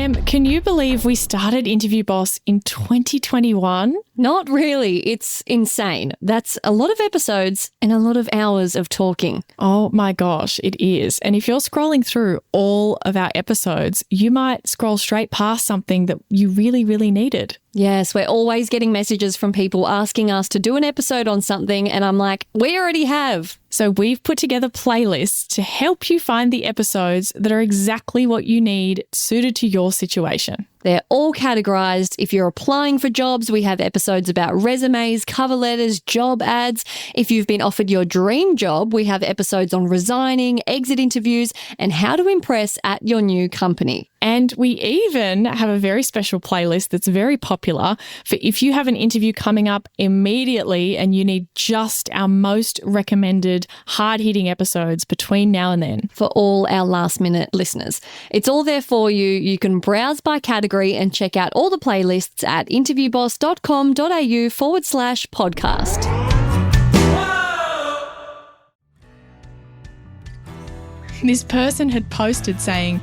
Em, can you believe we started Interview Boss in 2021? Not really. It's insane. That's a lot of episodes and a lot of hours of talking. Oh my gosh, it is. And if you're scrolling through all of our episodes, you might scroll straight past something that you really, really needed. Yes, we're always getting messages from people asking us to do an episode on something, and I'm like, we already have. So we've put together playlists to help you find the episodes that are exactly what you need, suited to your situation. They're all categorized. If you're applying for jobs, we have episodes about resumes, cover letters, job ads. If you've been offered your dream job, we have episodes on resigning, exit interviews, and how to impress at your new company. And we even have a very special playlist that's very popular for if you have an interview coming up immediately and you need just our most recommended hard-hitting episodes between now and then. For all our last-minute listeners. It's all there for you. You can browse by category and check out all the playlists at interviewboss.com.au/podcast. This person had posted saying,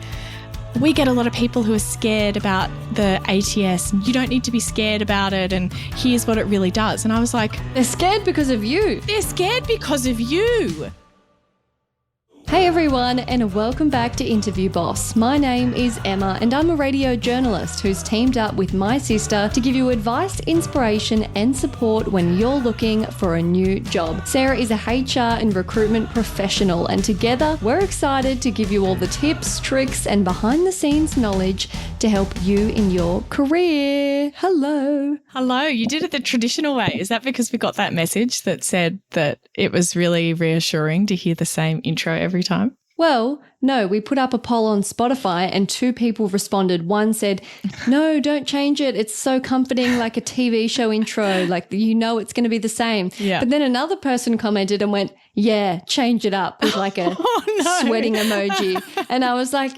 we get a lot of people who are scared about the ATS. You don't need to be scared about it, and here's what it really does. And I was like, they're scared because of you. They're scared because of you. Hey everyone, and welcome back to Interview Boss. My name is Emma, and I'm a radio journalist who's teamed up with my sister to give you advice, inspiration, and support when you're looking for a new job. Sarah is a HR and recruitment professional, and together we're excited to give you all the tips, tricks, and behind-the-scenes knowledge to help you in your career. Hello. Hello. You did it the traditional way. Is that because we got that message that said that it was really reassuring to hear the same intro every time? Well, no, we put up a poll on Spotify and 2 people responded. One said, no, don't change it. It's so comforting, like a TV show intro, like you know it's going to be the same. Yeah. But then another person commented and went, yeah, change it up with like a sweating emoji. And I was like,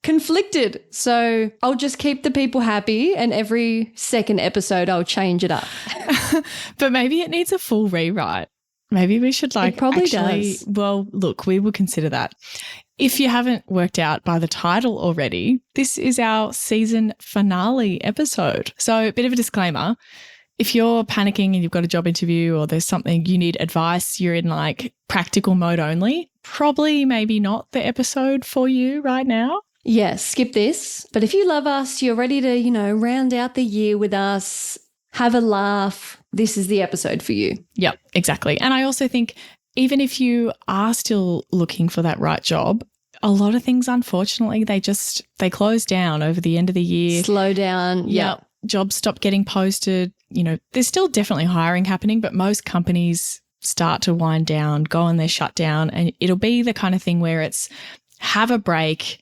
conflicted. So I'll just keep the people happy and every second episode I'll change it up. But maybe it needs a full rewrite. Maybe we should it probably does. Well, look, we will consider that. If you haven't worked out by the title already, this is our season finale episode. So a bit of a disclaimer. If you're panicking and you've got a job interview or there's something you need advice, you're in like practical mode only, probably maybe not the episode for you right now. Yeah, skip this. But if you love us, you're ready to, round out the year with us, have a laugh, this is the episode for you. Yep, exactly. And I also think even if you are still looking for that right job, a lot of things, unfortunately, they close down over the end of the year. Slow down. Yep. Jobs stop getting posted. There's still definitely hiring happening, but most companies start to wind down, go on their shutdown, and it'll be the kind of thing where it's have a break,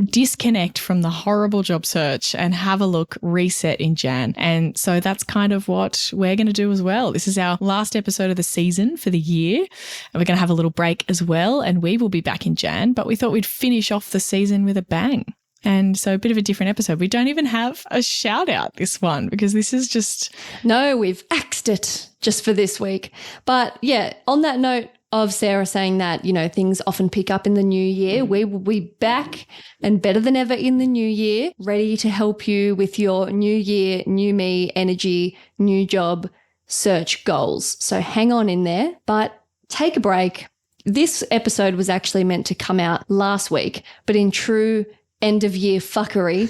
disconnect from the horrible job search and have a look, reset in Jan. And so that's kind of what we're going to do as well. This is our last episode of the season for the year. And we're going to have a little break as well, and we will be back in Jan, but we thought we'd finish off the season with a bang. And so a bit of a different episode. We don't even have a shout out this one because this is just... No, we've axed it just for this week. But yeah, on that note, of Sarah saying that, things often pick up in the new year. We will be back and better than ever in the new year, ready to help you with your new year, new me, energy, new job, search goals. So hang on in there, but take a break. This episode was actually meant to come out last week, but in true end of year fuckery,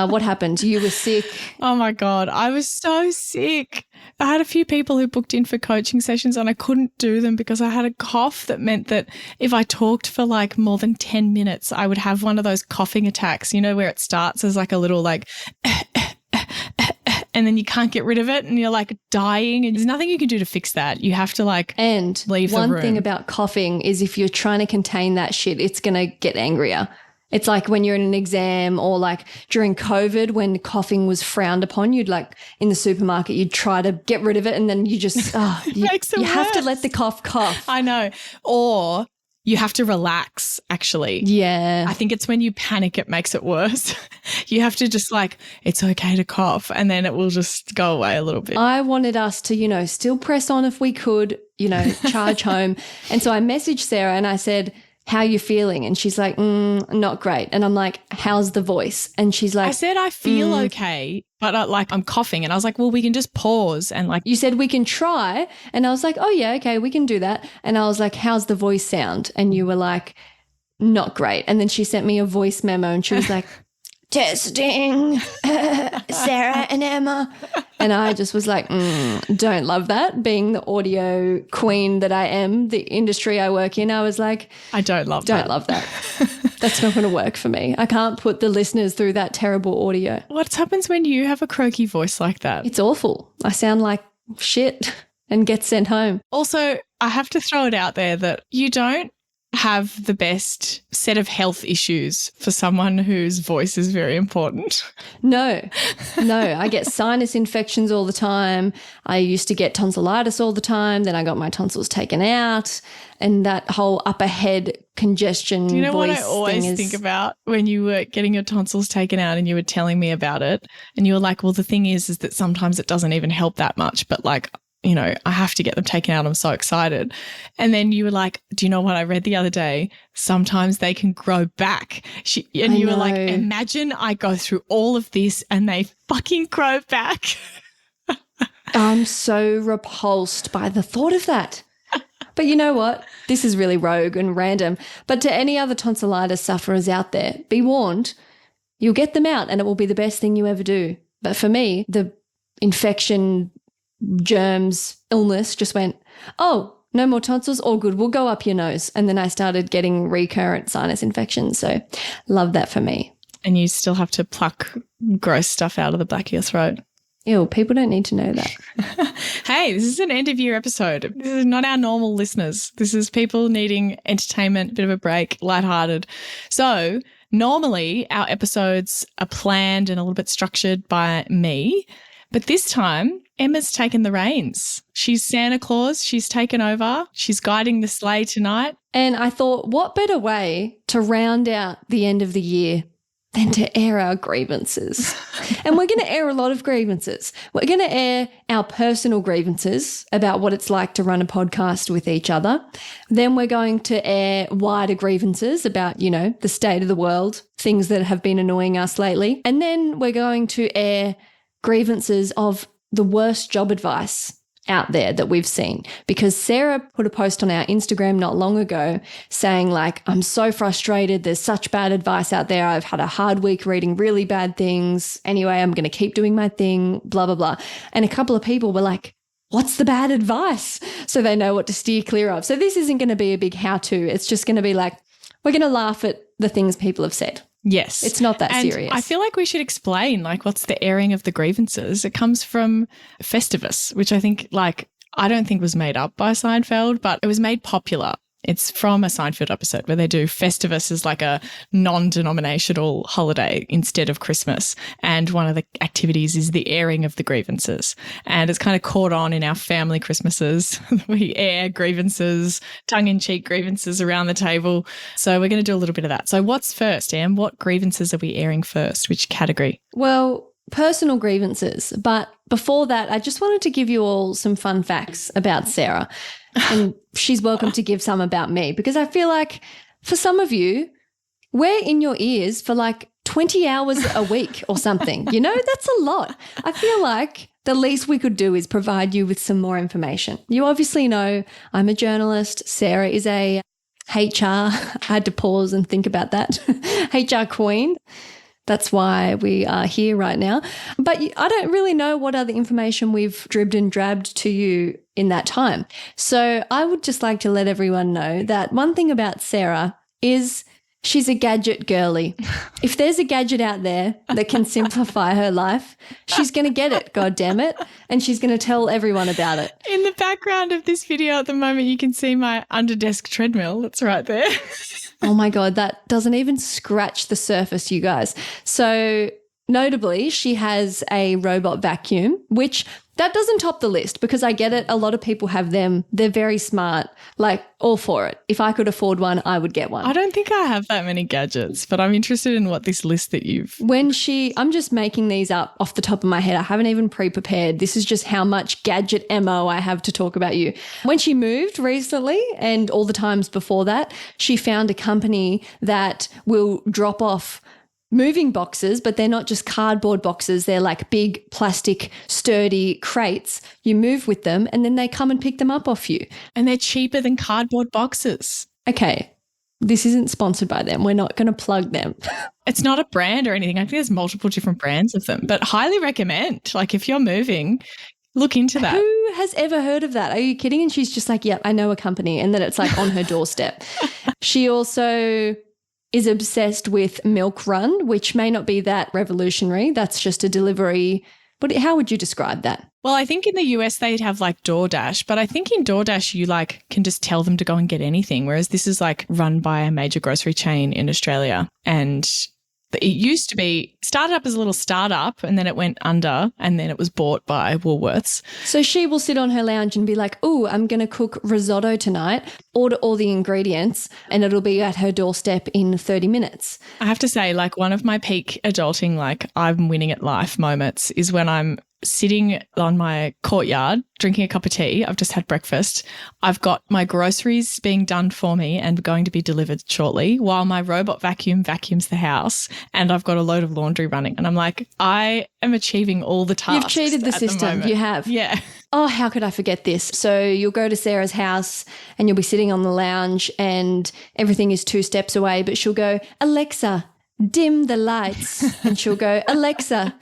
what happened? You were sick. Oh my God, I was so sick. I had a few people who booked in for coaching sessions and I couldn't do them because I had a cough that meant that if I talked for like more than 10 minutes, I would have one of those coughing attacks, where it starts as like a little like and then you can't get rid of it and you're like dying and there's nothing you can do to fix that. You have to leave the room. One thing about coughing is if you're trying to contain that shit, it's going to get angrier. It's like when you're in an exam or like during COVID when coughing was frowned upon, you'd like in the supermarket, you'd try to get rid of it and then you just, you have to let the cough. I know. Or you have to relax, actually. Yeah. I think it's when you panic, it makes it worse. You have to just it's okay to cough and then it will just go away a little bit. I wanted us to, still press on if we could, charge home. And so I messaged Sarah and I said, how you feeling? And she's like, not great. And I'm like, how's the voice? And she's like, I said I feel okay, but I'm coughing. And I was like, well, we can just pause and like. You said we can try. And I was like, oh, yeah, okay, we can do that. And I was like, how's the voice sound? And you were like, not great. And then she sent me a voice memo and she was like, testing, Sarah and Emma. And I just was like, don't love that. Being the audio queen that I am, the industry I work in, I was like, I don't love that. That's not going to work for me. I can't put the listeners through that terrible audio. What happens when you have a croaky voice like that? It's awful. I sound like shit and get sent home. Also, I have to throw it out there that you don't have the best set of health issues for someone whose voice is very important. No, I get sinus infections all the time. I used to get tonsillitis all the time. Then I got my tonsils taken out and that whole upper head congestion. Do you know voice what I always think about when you were getting your tonsils taken out and you were telling me about it and you were like, well, the thing is that sometimes it doesn't even help that much, but like, you know, I have to get them taken out. I'm so excited. And then you were like, do you know what I read the other day? Sometimes they can grow back. You were like, imagine I go through all of this and they fucking grow back. I'm so repulsed by the thought of that. But you know what? This is really rogue and random. But to any other tonsillitis sufferers out there, be warned, you'll get them out and it will be the best thing you ever do. But for me, the infection, germs, illness just went, oh, no more tonsils, all good, we'll go up your nose. And then I started getting recurrent sinus infections. So love that for me. And you still have to pluck gross stuff out of the back of your throat. Ew, people don't need to know that. Hey, this is an end of year episode. This is not our normal listeners. This is people needing entertainment, a bit of a break, lighthearted. So normally our episodes are planned and a little bit structured by me, but this time Emma's taken the reins. She's Santa Claus. She's taken over. She's guiding the sleigh tonight. And I thought, what better way to round out the end of the year than to air our grievances? And we're going to air a lot of grievances. We're going to air our personal grievances about what it's like to run a podcast with each other. Then we're going to air wider grievances about, you know, the state of the world, things that have been annoying us lately. And then we're going to air grievances of the worst job advice out there that we've seen, because Sarah put a post on our Instagram not long ago saying like, I'm so frustrated. There's such bad advice out there. I've had a hard week reading really bad things. Anyway, I'm going to keep doing my thing, blah, blah, blah. And a couple of people were like, what's the bad advice? So they know what to steer clear of. So this isn't going to be a big how-to. It's just going to be like, we're going to laugh at the things people have said. Yes. It's not that serious. I feel like we should explain, like, what's the airing of the grievances. It comes from Festivus, which I don't think was made up by Seinfeld, but it was made popular. It's from a Seinfeld episode where they do Festivus as like a non-denominational holiday instead of Christmas. And one of the activities is the airing of the grievances. And it's kind of caught on in our family Christmases. We air grievances, tongue-in-cheek grievances around the table. So we're going to do a little bit of that. So what's first, Em? What grievances are we airing first? Which category? Well, personal grievances. But before that, I just wanted to give you all some fun facts about Sarah. And she's welcome to give some about me, because I feel like for some of you, we're in your ears for like 20 hours a week or something. You know, that's a lot. I feel like the least we could do is provide you with some more information. You obviously know I'm a journalist. Sarah is a HR. I had to pause and think about that. HR queen. That's why we are here right now. But I don't really know what other information we've dribbed and drabbed to you in that time. So I would just like to let everyone know that one thing about Sarah is she's a gadget girly. If there's a gadget out there that can simplify her life, she's going to get it, God damn it, and she's going to tell everyone about it. In the background of this video at the moment, you can see my under-desk treadmill. That's right there. Oh my God, that doesn't even scratch the surface, you guys. So notably, she has a robot vacuum, which That doesn't top the list because I get it. A lot of people have them. They're very smart, like all for it. If I could afford one, I would get one. I don't think I have that many gadgets, but I'm interested in what this list that you've... I'm just making these up off the top of my head. I haven't even pre-prepared. This is just how much gadget ammo I have to talk about you. When she moved recently and all the times before that, she found a company that will drop off moving boxes, but they're not just cardboard boxes. They're like big plastic, sturdy crates. You move with them and then they come and pick them up off you. And they're cheaper than cardboard boxes. Okay, this isn't sponsored by them. We're not going to plug them. It's not a brand or anything. I think there's multiple different brands of them, but highly recommend. Like if you're moving, look into that. Who has ever heard of that? Are you kidding? And she's just like, yep, I know a company. And then it's like on her doorstep. She also is obsessed with Milk Run, which may not be that revolutionary. That's just a delivery. How would you describe that? Well, I think in the US they'd have like DoorDash, but I think in DoorDash you like can just tell them to go and get anything, whereas this is like run by a major grocery chain in Australia. And it used to be started up as a little startup and then it went under and then it was bought by Woolworths. So she will sit on her lounge and be like, oh, I'm going to cook risotto tonight, order all the ingredients and it'll be at her doorstep in 30 minutes. I have to say, like one of my peak adulting, like I'm winning at life moments is when I'm sitting on my courtyard drinking a cup of tea. I've just had breakfast. I've got my groceries being done for me and going to be delivered shortly while my robot vacuum vacuums the house and I've got a load of laundry running. And I'm like, I am achieving all the tasks. You've cheated the system. You have. Yeah. Oh, how could I forget this? So you'll go to Sarah's house and you'll be sitting on the lounge and everything is 2 steps away, but she'll go, Alexa, dim the lights. And she'll go, Alexa,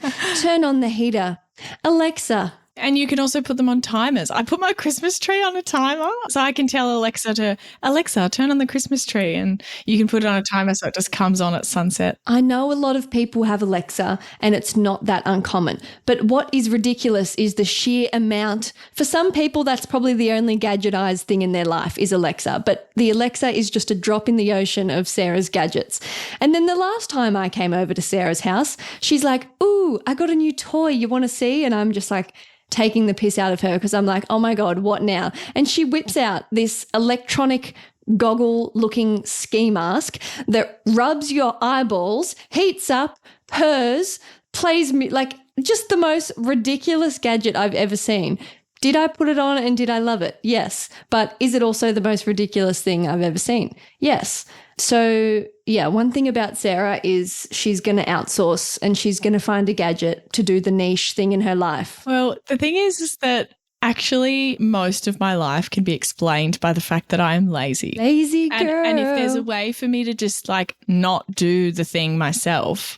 turn on the heater. Alexa. And you can also put them on timers. I put my Christmas tree on a timer so I can tell Alexa, turn on the Christmas tree, and you can put it on a timer so it just comes on at sunset. I know a lot of people have Alexa and it's not that uncommon. But what is ridiculous is the sheer amount. For some people, that's probably the only gadgetized thing in their life is Alexa. But the Alexa is just a drop in the ocean of Sarah's gadgets. And then the last time I came over to Sarah's house, she's like, ooh, I got a new toy. You want to see? And I'm just like, taking the piss out of her because I'm like, oh my God, what now? And she whips out this electronic goggle looking ski mask that rubs your eyeballs, heats up, purrs, plays like just the most ridiculous gadget I've ever seen. Did I put it on and did I love it? Yes. But is it also the most ridiculous thing I've ever seen? Yes. So, yeah, one thing about Sarah is she's going to outsource and she's going to find a gadget to do the niche thing in her life. Well, the thing is that actually most of my life can be explained by the fact that I am lazy. Lazy girl. And if there's a way for me to just like not do the thing myself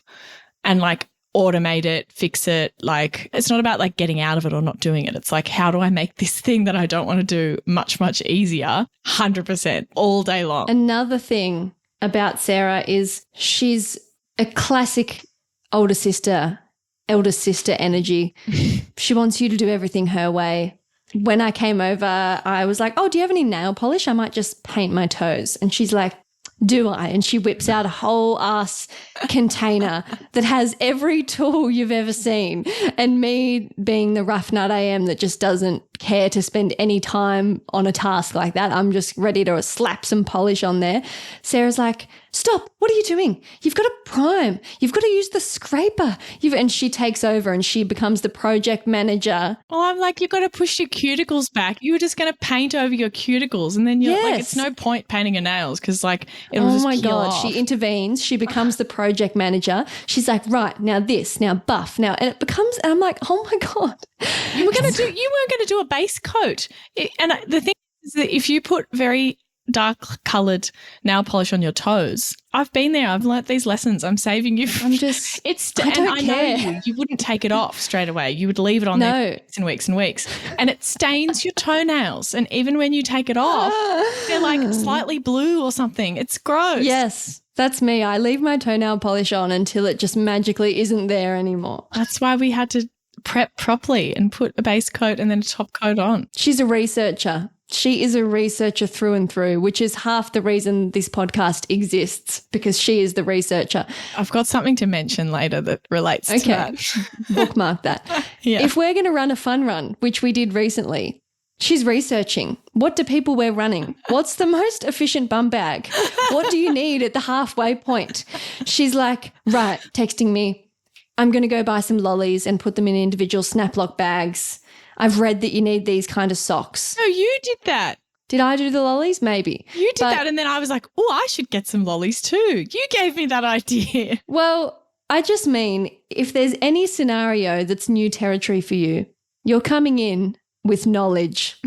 and like automate it, fix it, like it's not about like getting out of it or not doing it. It's like, how do I make this thing that I don't want to do much, much easier? 100% all day long. Another thing about Sarah is she's a classic elder sister energy. She wants you to do everything her way. When I came over, I was like, oh, do you have any nail polish? I might just paint my toes. And she's like, do I? And she whips out a whole ass container that has every tool you've ever seen. And me being the rough nut I am that just doesn't care to spend any time on a task like that, I'm just ready to slap some polish on there. Sarah's like, stop, what are you doing? You've got to prime. You've got to use the scraper. And she takes over and she becomes the project manager. Well, I'm like, you've got to push your cuticles back. You were just going to paint over your cuticles and then you're like, it's no point painting your nails because like it'll just peel off. She intervenes. She becomes the project manager. She's like, right, now this, now buff, now. And it becomes, and I'm like, oh my God. You weren't going to do a base coat. The thing is that if you put very dark coloured nail polish on your toes, I've been there. I've learnt these lessons. I'm saving you. I'm just, I know you wouldn't take it off straight away. You would leave it on there for weeks and weeks and weeks. And it stains your toenails. And even when you take it off, they're like slightly blue or something. It's gross. Yes. That's me. I leave my toenail polish on until it just magically isn't there anymore. That's why we had to prep properly and put a base coat and then a top coat on. She's a researcher. She is a researcher through and through, which is half the reason this podcast exists, because she is the researcher. I've got something to mention later that relates to that. Bookmark that. Yeah. If we're going to run a fun run, which we did recently, she's researching. What do people wear running? What's the most efficient bum bag? What do you need at the halfway point? She's like, right, texting me, I'm going to go buy some lollies and put them in individual Snaplock bags. I've read that you need these kind of socks. No, you did that. Did I do the lollies? Maybe. You did that, and then I was like, oh, I should get some lollies too. You gave me that idea. Well, I just mean if there's any scenario that's new territory for you, you're coming in with knowledge.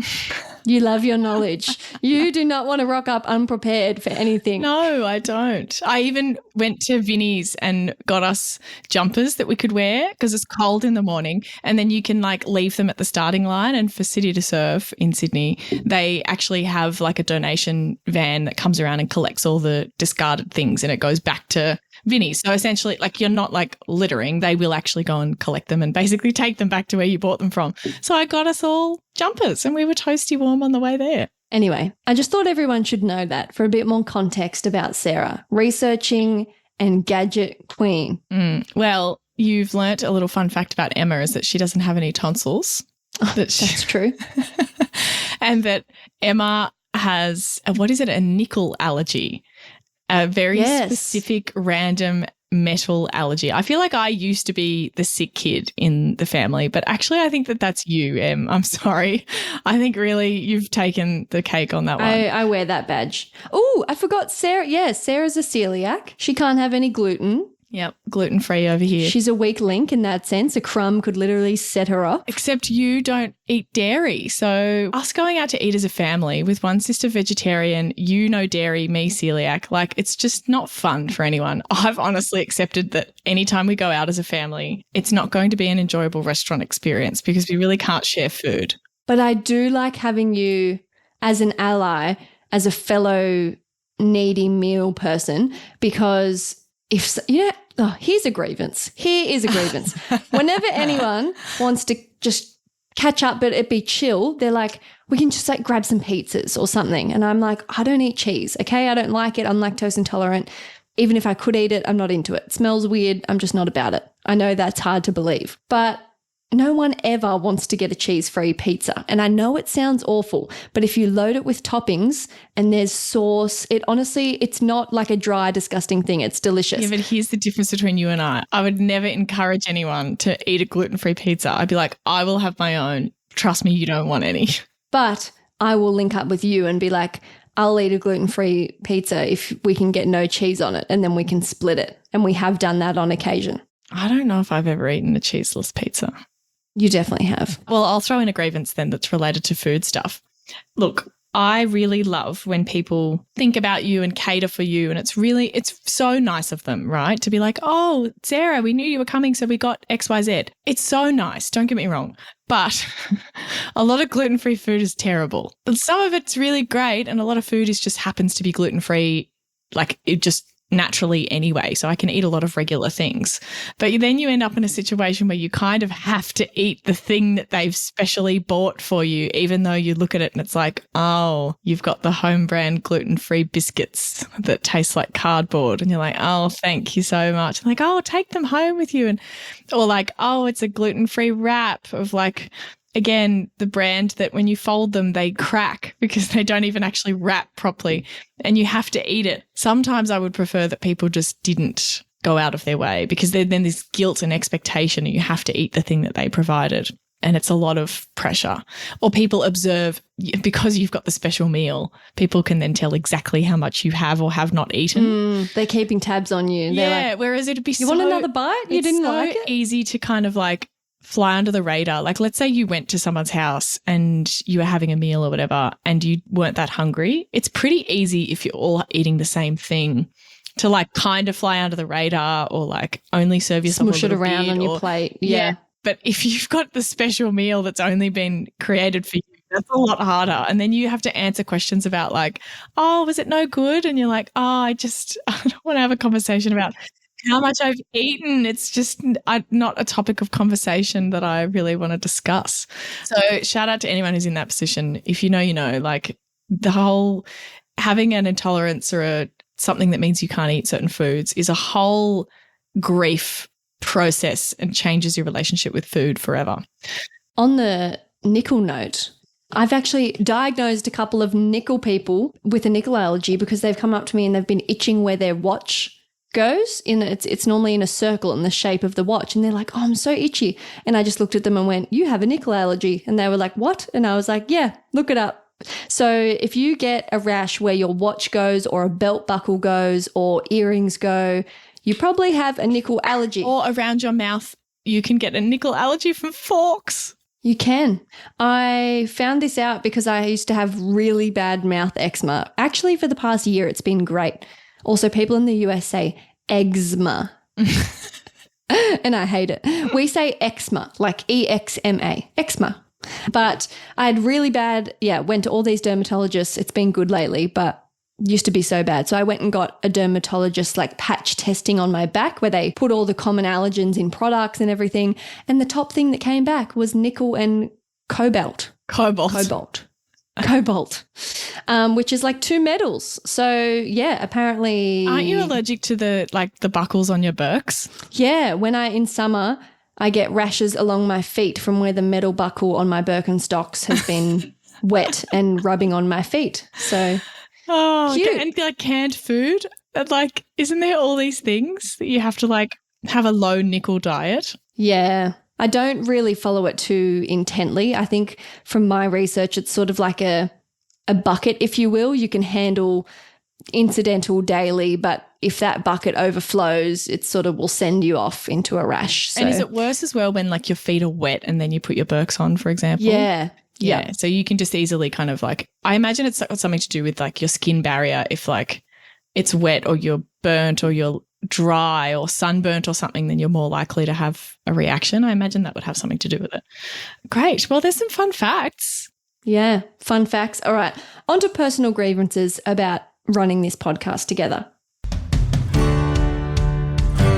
You love your knowledge. You do not want to rock up unprepared for anything. No, I don't. I even went to Vinnie's and got us jumpers that we could wear because it's cold in the morning, and then you can like leave them at the starting line. And for City to Surf in Sydney, they actually have like a donation van that comes around and collects all the discarded things, and it goes back to Vinnie's. So essentially, like, you're not like littering. They will actually go and collect them and basically take them back to where you bought them from. So I got us all jumpers and we were toasty warm on the way there. Anyway, I just thought everyone should know that for a bit more context about Sarah. Researching and gadget queen. Well, you've learnt a little fun fact about Emma is that she doesn't have any tonsils. That's true. And that Emma has, a nickel allergy. A very specific random metal allergy. I feel like I used to be the sick kid in the family, but actually I think that that's you, Em. I'm sorry. I think really you've taken the cake on that one. I wear that badge. Oh, I forgot Sarah. Yeah, Sarah's a celiac. She can't have any gluten. Yep, gluten-free over here. She's a weak link in that sense. A crumb could literally set her off. Except you don't eat dairy. So us going out to eat as a family with one sister vegetarian, you no dairy, me celiac, like it's just not fun for anyone. I've honestly accepted that anytime we go out as a family, it's not going to be an enjoyable restaurant experience because we really can't share food. But I do like having you as an ally, as a fellow needy meal person, because if here's a grievance. Here is a grievance. Whenever anyone wants to just catch up but it be chill, they're like, we can just like grab some pizzas or something. And I'm like, I don't eat cheese, okay? I don't like it. I'm lactose intolerant. Even if I could eat it, I'm not into it. It smells weird. I'm just not about it. I know that's hard to believe. But no one ever wants to get a cheese-free pizza. And I know it sounds awful, but if you load it with toppings and there's sauce, it's not like a dry, disgusting thing. It's delicious. Yeah, but here's the difference between you and I. I would never encourage anyone to eat a gluten-free pizza. I'd be like, I will have my own. Trust me, you don't want any. But I will link up with you and be like, I'll eat a gluten-free pizza if we can get no cheese on it, and then we can split it. And we have done that on occasion. I don't know if I've ever eaten a cheeseless pizza. You definitely have. Well, I'll throw in a grievance then that's related to food stuff. Look, I really love when people think about you and cater for you, and it's so nice of them, right? To be like, oh, Sarah, we knew you were coming, so we got XYZ. It's so nice, don't get me wrong. But a lot of gluten-free food is terrible. Some of it's really great, and a lot of food just happens to be gluten-free, like it just naturally anyway, so I can eat a lot of regular things. But then you end up in a situation where you kind of have to eat the thing that they've specially bought for you, even though you look at it and it's like, oh, you've got the home brand gluten-free biscuits that taste like cardboard, and you're like, oh, thank you so much. Like, oh, take them home with you. Or like, oh, it's a gluten-free wrap of like, again, the brand that when you fold them, they crack because they don't even actually wrap properly and you have to eat it. Sometimes I would prefer that people just didn't go out of their way because then this guilt and expectation and you have to eat the thing that they provided. And it's a lot of pressure. Or people observe, because you've got the special meal, people can then tell exactly how much you have or have not eaten. They're keeping tabs on you. Yeah, whereas it'd be you want another bite? You didn't like it? Easy to kind of like fly under the radar. Like, let's say you went to someone's house and you were having a meal or whatever and you weren't that hungry. It's pretty easy if you're all eating the same thing to like kind of fly under the radar or like only serve yourself smush it around on your plate. Yeah. But if you've got the special meal that's only been created for you, that's a lot harder. And then you have to answer questions about like, oh, was it no good? And you're like, oh, I don't want to have a conversation about how much I've eaten. It's just not a topic of conversation that I really want to discuss. So shout out to anyone who's in that position. If you know, you know, like the whole having an intolerance or something that means you can't eat certain foods is a whole grief process and changes your relationship with food forever. On the nickel note, I've actually diagnosed a couple of nickel people with a nickel allergy because they've come up to me and they've been itching where their watch goes. It's normally in a circle in the shape of the watch, and they're like, "Oh, I'm so itchy." And I just looked at them and went, "You have a nickel allergy." And they were like, "What?" And I was like, "Yeah, look it up." So if you get a rash where your watch goes or a belt buckle goes or earrings go, you probably have a nickel allergy. Or around your mouth, you can get a nickel allergy from forks. You can. I found this out because I used to have really bad mouth eczema. Actually, for the past year, it's been great. Also, people in the US say eczema. And I hate it. We say eczema, like E-X-M-A, eczema. But I had really bad, went to all these dermatologists. It's been good lately, but used to be so bad. So I went and got a dermatologist like patch testing on my back where they put all the common allergens in products and everything. And the top thing that came back was nickel and cobalt, which is like two metals. So yeah, apparently. Aren't you allergic to the buckles on your Birks? Yeah. In summer, I get rashes along my feet from where the metal buckle on my Birkenstocks has been wet and rubbing on my feet. So. Oh, cute. And like canned food. Like, isn't there all these things that you have to like have a low nickel diet? Yeah. I don't really follow it too intently. I think from my research, it's sort of like a bucket, if you will. You can handle incidental daily, but if that bucket overflows, it sort of will send you off into a rash. So. And is it worse as well when like your feet are wet and then you put your Birks on, for example? Yeah. Yeah. So you can just easily kind of like, I imagine it's got something to do with like your skin barrier. If like it's wet or you're burnt or you're dry or sunburnt or something, then you're more likely to have a reaction. I imagine that would have something to do with it. Great. Well, there's some fun facts. Yeah. Fun facts. All right. On to personal grievances about running this podcast together.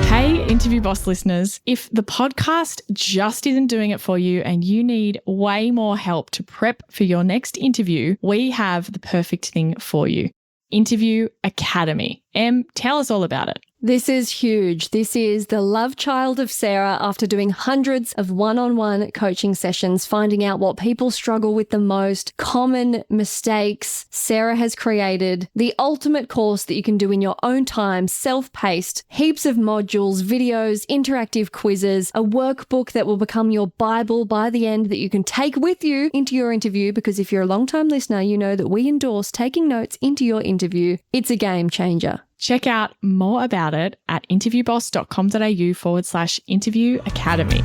Hey, Interview Boss listeners, if the podcast just isn't doing it for you and you need way more help to prep for your next interview, we have the perfect thing for you. Interview Academy. Em, tell us all about it. This is huge. This is the love child of Sarah after doing hundreds of one-on-one coaching sessions, finding out what people struggle with the most, common mistakes. Sarah has created the ultimate course that you can do in your own time, self-paced, heaps of modules, videos, interactive quizzes, a workbook that will become your Bible by the end that you can take with you into your interview, because if you're a long-time listener, you know that we endorse taking notes into your interview. It's a game changer. Check out more about it at interviewboss.com.au/interview academy.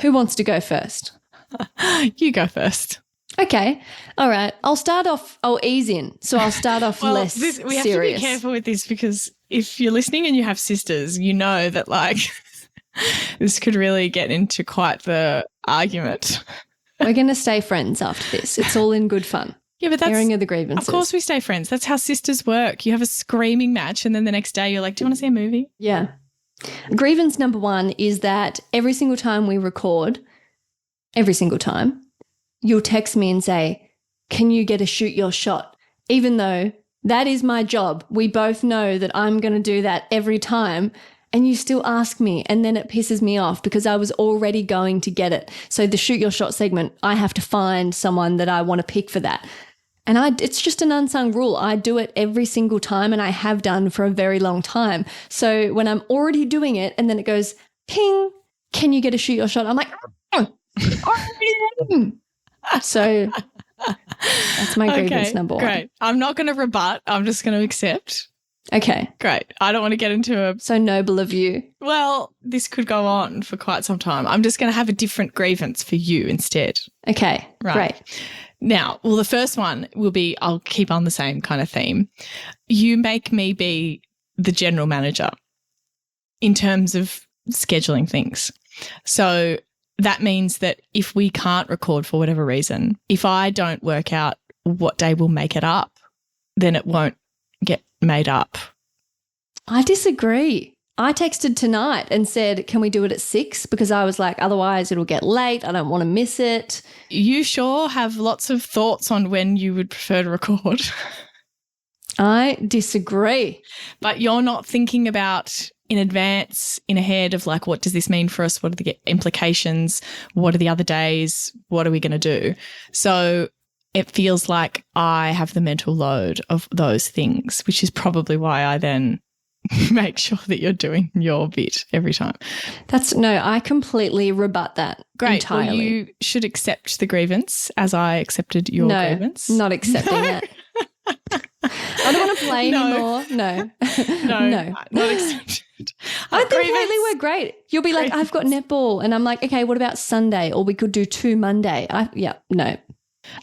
Who wants to go first? You go first. Okay. All right. I'll start off. I'll ease in. So I'll start off less serious. We have to be careful with this because if you're listening and you have sisters, you know that like this could really get into quite the argument. We're going to stay friends after this. It's all in good fun. Yeah, but that's airing of the grievances. Of course we stay friends. That's how sisters work. You have a screaming match and then the next day you're like, do you want to see a movie? Yeah. Grievance number one is that every single time we record, every single time, you'll text me and say, can you get a shoot your shot? Even though that is my job. We both know that I'm going to do that every time. And you still ask me, and then it pisses me off because I was already going to get it. So the shoot your shot segment, I have to find someone that I want to pick for that. And it's just an unsung rule. I do it every single time and I have done for a very long time. So when I'm already doing it and then it goes, ping, can you get a shoot your shot? I'm like, so that's my grievance number one. Great. I'm not going to rebut. I'm just going to accept. Okay. Great. I don't want to get into a... So noble of you. Well, this could go on for quite some time. I'm just going to have a different grievance for you instead. Okay. Right. Great. Now, well, the first one will be, I'll keep on the same kind of theme. You make me be the general manager in terms of scheduling things. So that means that if we can't record for whatever reason, if I don't work out what day we'll make it up, then it won't get made up. I disagree. I texted tonight and said, can we do it at 6? Because I was like, otherwise it'll get late. I don't want to miss it. You sure have lots of thoughts on when you would prefer to record. I disagree. But you're not thinking about in advance, in ahead of like, what does this mean for us? What are the implications? What are the other days? What are we going to do? So it feels like I have the mental load of those things, which is probably why I then make sure that you're doing your bit every time. I completely rebut that. Great. Entirely. Well, you should accept the grievance as I accepted your grievance. No, not accepting that. I don't want to play anymore. No. No. Not accepted. I think lately we're great. You'll be like, I've got netball. And I'm like, okay, what about Sunday? Or we could do 2 Monday. No.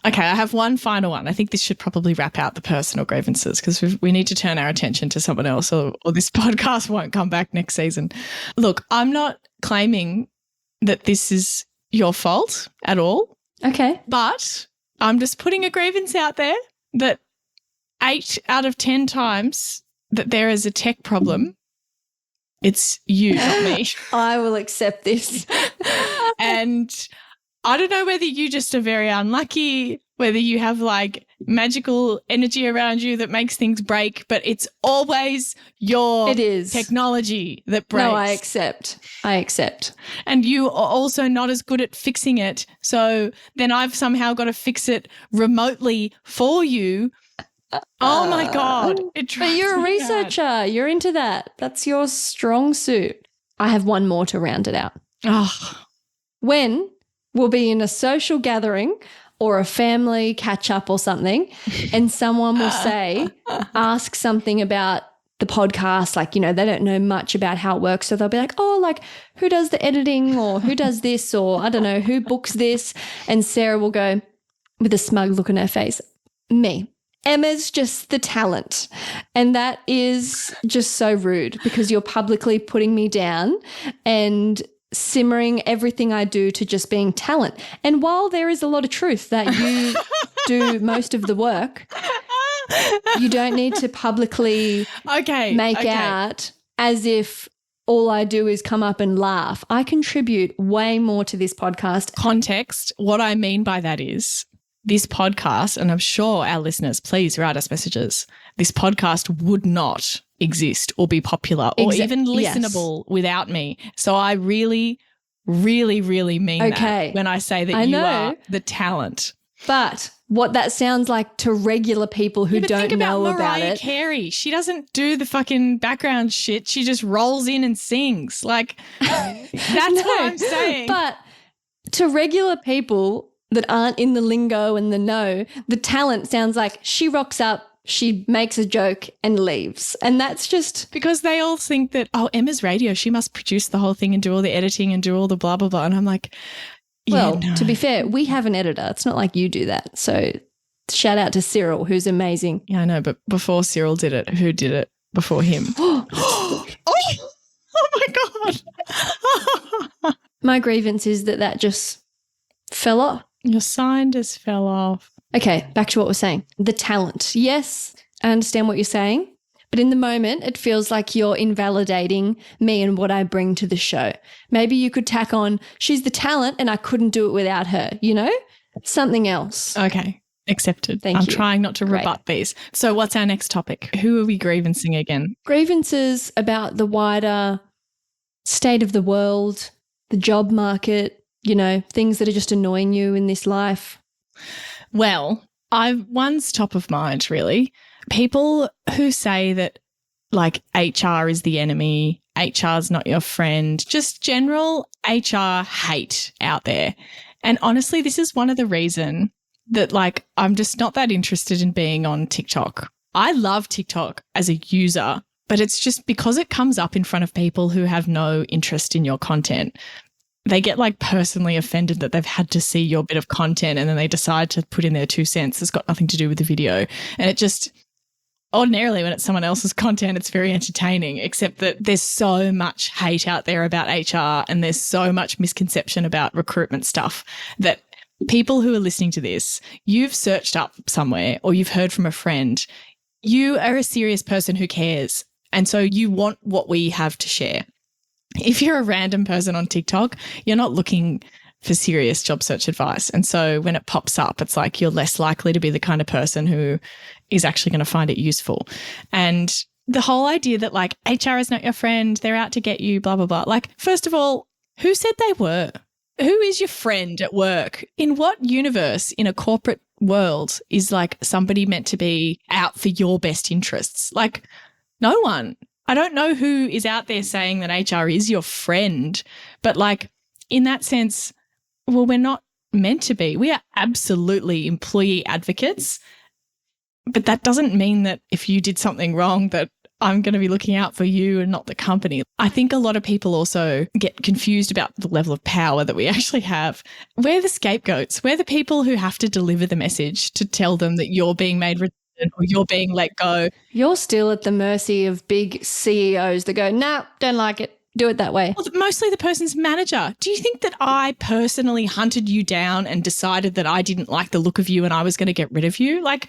Okay, I have one final one. I think this should probably wrap out the personal grievances because we need to turn our attention to someone else or this podcast won't come back next season. Look, I'm not claiming that this is your fault at all. Okay. But I'm just putting a grievance out there that 8 out of 10 times that there is a tech problem, it's you, not me. I will accept this. And I don't know whether you just are very unlucky, whether you have like magical energy around you that makes things break, but it's always your technology that breaks. No, I accept. And you are also not as good at fixing it. So then I've somehow got to fix it remotely for you. Oh my God. But you're a researcher. You're into that. That's your strong suit. I have one more to round it out. Oh. When we'll be in a social gathering or a family catch-up or something and someone will ask something about the podcast, like, you know, they don't know much about how it works. So they'll be like, oh, like who does the editing or who does this or I don't know, who books this? And Sarah will go with a smug look on her face, me. Emma's just the talent. And that is just so rude because you're publicly putting me down and simmering everything I do to just being talent. And while there is a lot of truth that you do most of the work, you don't need to publicly make out as if all I do is come up and laugh. I contribute way more to this podcast. Context, what I mean by that is this podcast, and I'm sure our listeners, please write us messages, this podcast would not exist or be popular or even listenable without me. So I really, really, really mean that when I say that you are the talent. But what that sounds like to regular people who don't know about Mariah it. Carey. She doesn't do the fucking background shit. She just rolls in and sings. Like, that's what I'm saying. But to regular people that aren't in the lingo and the know, the talent sounds like she rocks up, she makes a joke and leaves. And that's just because they all think that, oh, Emma's radio, she must produce the whole thing and do all the editing and do all the blah, blah, blah. And I'm like, to be fair, we have an editor. It's not like you do that. So shout out to Cyril, who's amazing. Yeah, I know. But before Cyril did it, who did it before him? Oh my God. My grievance is that just fell off. Your sign just fell off. Okay, back to what we're saying. The talent. Yes, I understand what you're saying, but in the moment it feels like you're invalidating me and what I bring to the show. Maybe you could tack on, she's the talent and I couldn't do it without her, you know? Something else. Okay, accepted. Thank you. I'm trying not to rebut these. So what's our next topic? Who are we grievancing again? Grievances about the wider state of the world, the job market, you know, things that are just annoying you in this life. Well, one's top of mind, really. People who say that, like, HR is the enemy, HR's not your friend, just general HR hate out there. And honestly, this is one of the reasons that, like, I'm just not that interested in being on TikTok. I love TikTok as a user, but it's just because it comes up in front of people who have no interest in your content. They get like personally offended that they've had to see your bit of content and then they decide to put in their 2 cents. It's got nothing to do with the video. And it just, ordinarily when it's someone else's content, it's very entertaining, except that there's so much hate out there about HR and there's so much misconception about recruitment stuff that people who are listening to this, you've searched up somewhere or you've heard from a friend, you are a serious person who cares And so you want what we have to share. If you're a random person on TikTok, you're not looking for serious job search advice. And so when it pops up, it's like you're less likely to be the kind of person who is actually going to find it useful. And the whole idea that like HR is not your friend, they're out to get you, blah, blah, blah. Like, first of all, who said they were? Who is your friend at work? In what universe in a corporate world is like somebody meant to be out for your best interests? Like, no one. I don't know who is out there saying that HR is your friend, but like in that sense, well, we're not meant to be. We are absolutely employee advocates, but that doesn't mean that if you did something wrong that I'm going to be looking out for you and not the company. I think a lot of people also get confused about the level of power that we actually have. We're the scapegoats. We're the people who have to deliver the message to tell them that you're being made redundant or you're being let go. You're still at the mercy of big CEOs that go, nah, don't like it. Do it that way. Well, mostly the person's manager. Do you think that I personally hunted you down and decided that I didn't like the look of you and I was going to get rid of you? Like,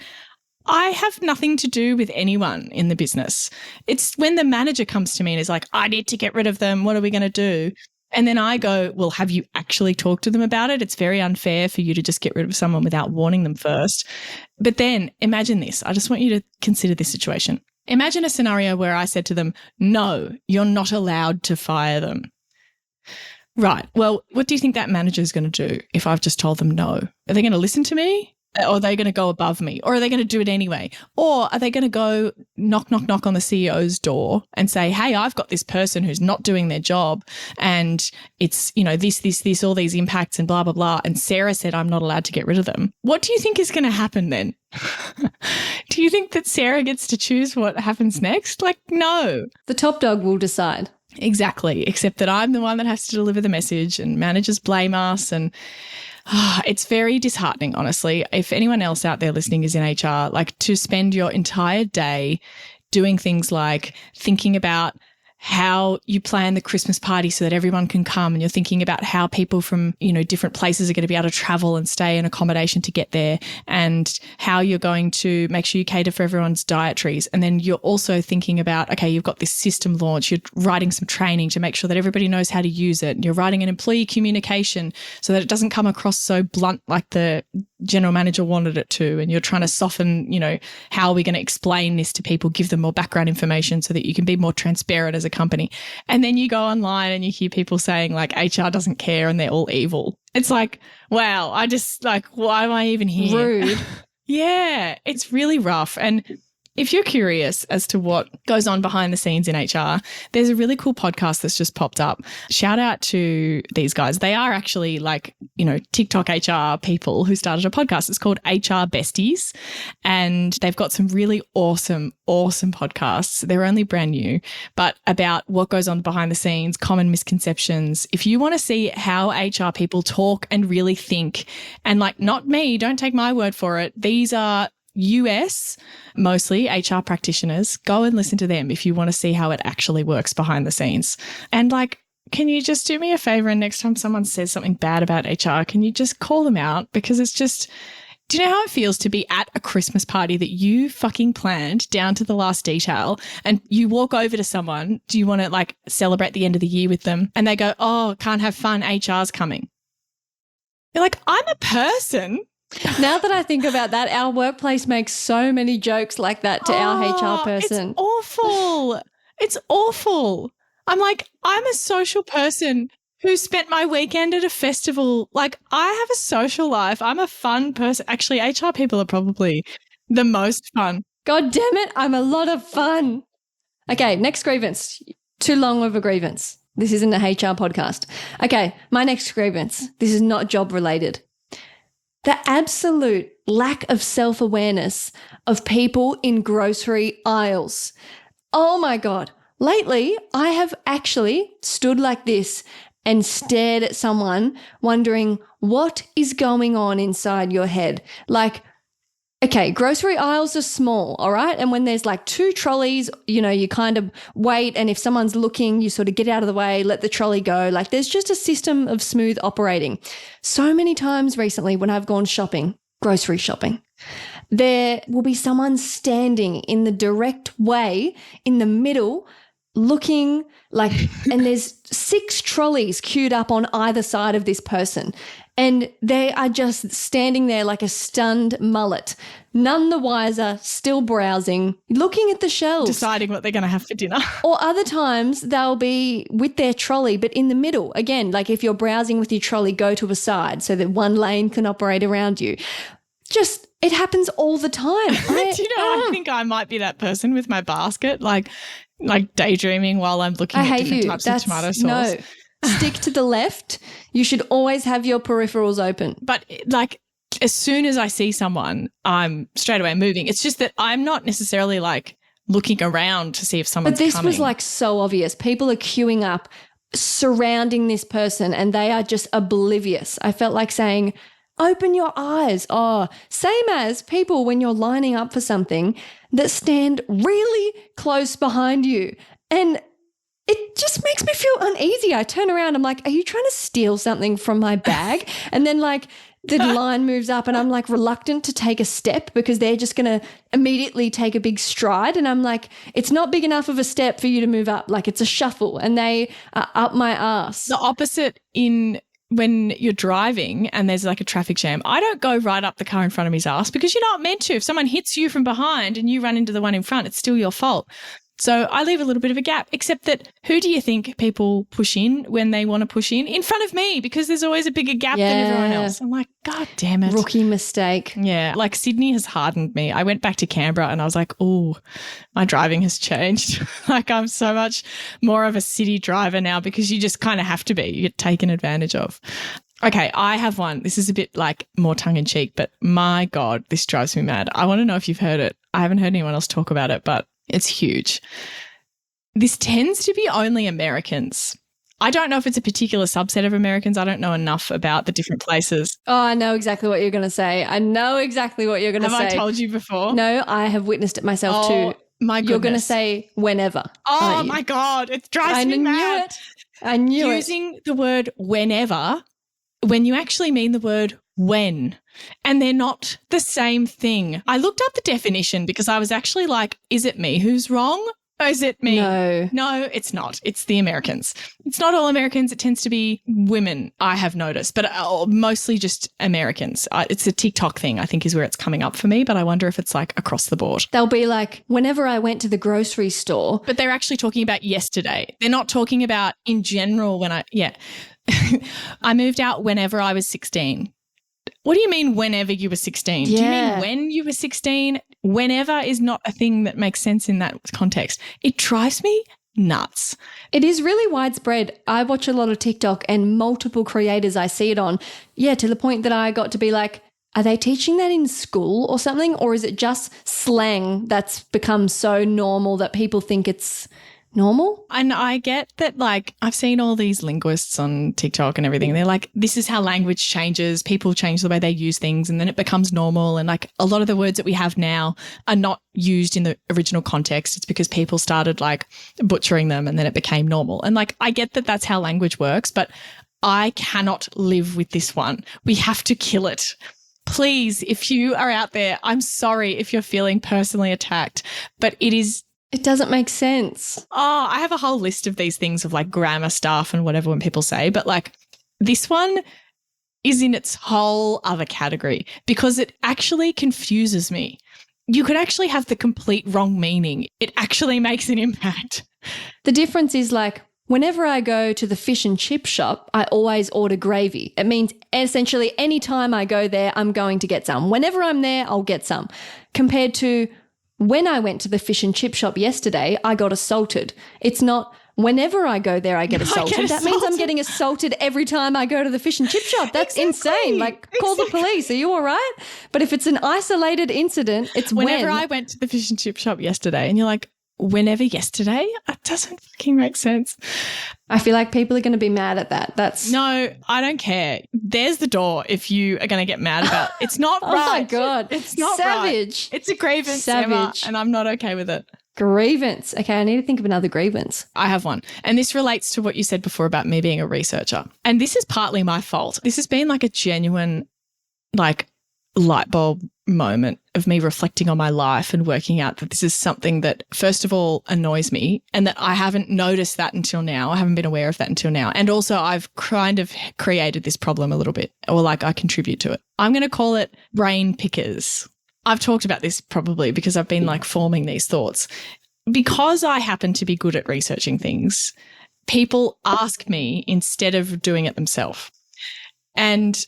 I have nothing to do with anyone in the business. It's when the manager comes to me and is like, I need to get rid of them. What are we going to do? And then I go, well, have you actually talked to them about it? It's very unfair for you to just get rid of someone without warning them first. But then imagine this. I just want you to consider this situation. Imagine a scenario where I said to them, no, you're not allowed to fire them. Right. Well, what do you think that manager is going to do if I've just told them no? Are they going to listen to me? Or are they going to go above me? Or are they going to do it anyway? Or are they going to go knock, knock, knock on the CEO's door and say, hey, I've got this person who's not doing their job and it's, you know, this, all these impacts and blah, blah, blah. And Sarah said I'm not allowed to get rid of them. What do you think is going to happen then? Do you think that Sarah gets to choose what happens next? Like, no. The top dog will decide. Exactly. Except that I'm the one that has to deliver the message and managers blame us and it's very disheartening, honestly. If anyone else out there listening is in HR, like to spend your entire day doing things like thinking about how you plan the Christmas party so that everyone can come and you're thinking about how people from, you know, different places are going to be able to travel and stay in accommodation to get there and how you're going to make sure you cater for everyone's dietaries. And then you're also thinking about, okay, you've got this system launch, you're writing some training to make sure that everybody knows how to use it. You're writing an employee communication so that it doesn't come across so blunt like the general manager wanted it to. And you're trying to soften, you know, how are we going to explain this to people, give them more background information so that you can be more transparent as a company. And then you go online and you hear people saying like HR doesn't care and they're all evil. It's like, wow, I just like, why am I even here? Rude. Yeah, it's really rough. And if you're curious as to what goes on behind the scenes in HR, there's a really cool podcast that's just popped up. Shout out to these guys. They are actually like, you know, TikTok HR people who started a podcast. It's called HR Besties. And they've got some really awesome podcasts. They're only brand new, but about what goes on behind the scenes, common misconceptions. If you want to see how HR people talk and really think, and like not me, don't take my word for it. These are US, mostly HR practitioners. Go and listen to them if you want to see how it actually works behind the scenes. And like, can you just do me a favor and next time someone says something bad about HR, can you just call them out? Because it's just, do you know how it feels to be at a Christmas party that you fucking planned down to the last detail and you walk over to someone, do you want to like celebrate the end of the year with them? And they go, oh, can't have fun, HR's coming. You're like, I'm a person. Now that I think about that, our workplace makes so many jokes like that to our HR person. It's awful. It's awful. I'm like, I'm a social person who spent my weekend at a festival. Like, I have a social life. I'm a fun person. Actually, HR people are probably the most fun. God damn it, I'm a lot of fun. Okay, next grievance. Too long of a grievance. This isn't a HR podcast. Okay, my next grievance. This is not job related. The absolute lack of self-awareness of people in grocery aisles. Oh my God. Lately, I have actually stood like this and stared at someone wondering what is going on inside your head. Like, okay, grocery aisles are small, all right? And when there's like two trolleys, you know, you kind of wait, and if someone's looking, you sort of get out of the way, let the trolley go. Like, there's just a system of smooth operating. So many times recently when I've gone shopping, grocery shopping, there will be someone standing in the direct way in the middle looking like, and there's 6 trolleys queued up on either side of this person. And they are just standing there like a stunned mullet, none the wiser, still browsing, looking at the shelves. Deciding what they're going to have for dinner. Or other times they'll be with their trolley, but in the middle. Again, like if you're browsing with your trolley, go to a side so that one lane can operate around you. Just, it happens all the time. Do you know, I think I might be that person with my basket, like daydreaming while I'm looking at different types of tomato sauce. No, stick to the left. You should always have your peripherals open. But like as soon as I see someone, I'm straight away moving. It's just that I'm not necessarily like looking around to see if someone's coming. But this was like so obvious. People are queuing up, surrounding this person, and they are just oblivious. I felt like saying, open your eyes. Oh, same as people when you're lining up for something that stand really close behind you. And it just makes me feel uneasy. I turn around, I'm like, are you trying to steal something from my bag? And then like the line moves up and I'm like reluctant to take a step because they're just going to immediately take a big stride. And I'm like, it's not big enough of a step for you to move up. Like it's a shuffle and they are up my ass. The opposite in when you're driving and there's like a traffic jam, I don't go right up the car in front of his ass because you're not meant to. If someone hits you from behind and you run into the one in front, it's still your fault. So I leave a little bit of a gap, except that who do you think people push in when they want to push in front of me because there's always a bigger gap than everyone else. I'm like, God damn it. Rookie mistake. Yeah, like Sydney has hardened me. I went back to Canberra and I was like, oh, my driving has changed. Like I'm so much more of a city driver now because you just kind of have to be. You get taken advantage of. Okay, I have one. This is a bit like more tongue-in-cheek, but my God, this drives me mad. I want to know if you've heard it. I haven't heard anyone else talk about it, but it's huge. This tends to be only Americans. I don't know if it's a particular subset of Americans. I don't know enough about the different places. Oh, I know exactly what you're going to say. I know exactly what you're going to say. Have I told you before? No, I have witnessed it myself too. My goodness. You're going to say whenever. Oh, my God. It drives me mad. I knew it. Using the word whenever when you actually mean the word when. And they're not the same thing. I looked up the definition because I was actually like, is it me who's wrong? Or is it me? No, it's not. It's the Americans. It's not all Americans. It tends to be women, I have noticed, but mostly just Americans. It's a TikTok thing, I think, is where it's coming up for me, but I wonder if it's like across the board. They'll be like, whenever I went to the grocery store. But they're actually talking about yesterday. They're not talking about in general when I moved out whenever I was 16. What do you mean whenever you were 16? Yeah. Do you mean when you were 16? Whenever is not a thing that makes sense in that context. It drives me nuts. It is really widespread. I watch a lot of TikTok and multiple creators I see it on. Yeah, to the point that I got to be like, are they teaching that in school or something? Or is it just slang that's become so normal that people think it's normal? And I get that, like, I've seen all these linguists on TikTok and everything. They're like, this is how language changes. People change the way they use things and then it becomes normal. And like a lot of the words that we have now are not used in the original context. It's because people started like butchering them and then it became normal. And like, I get that that's how language works, but I cannot live with this one. We have to kill it. Please, if you are out there, I'm sorry if you're feeling personally attacked, but it doesn't make sense. Oh, I have a whole list of these things of like grammar stuff and whatever when people say, but like this one is in its whole other category because it actually confuses me. You could actually have the complete wrong meaning. It actually makes an impact. The difference is like whenever I go to the fish and chip shop, I always order gravy. It means essentially any time I go there, I'm going to get some. Whenever I'm there, I'll get some. Compared to when I went to the fish and chip shop yesterday, I got assaulted. It's not whenever I go there, I get assaulted. That means I'm getting assaulted every time I go to the fish and chip shop. That's insane. Like, call the police. Are you all right? But if it's an isolated incident, it's whenever I went to the fish and chip shop yesterday and you're like, whenever yesterday? It doesn't fucking make sense. I feel like people are going to be mad at that. No, I don't care. There's the door if you are going to get mad about it. It's not right. Oh, my God. It's not savage. Right. It's a grievance, Emma, and I'm not okay with it. Grievance. Okay, I need to think of another grievance. I have one. And this relates to what you said before about me being a researcher. And this is partly my fault. This has been like a genuine like light bulb moment of me reflecting on my life and working out that this is something that, first of all, annoys me and that I haven't noticed that until now. I haven't been aware of that until now. And also I've kind of created this problem a little bit, or like I contribute to it. I'm going to call it brain pickers. I've talked about this probably because I've been like forming these thoughts. Because I happen to be good at researching things, people ask me instead of doing it themselves. And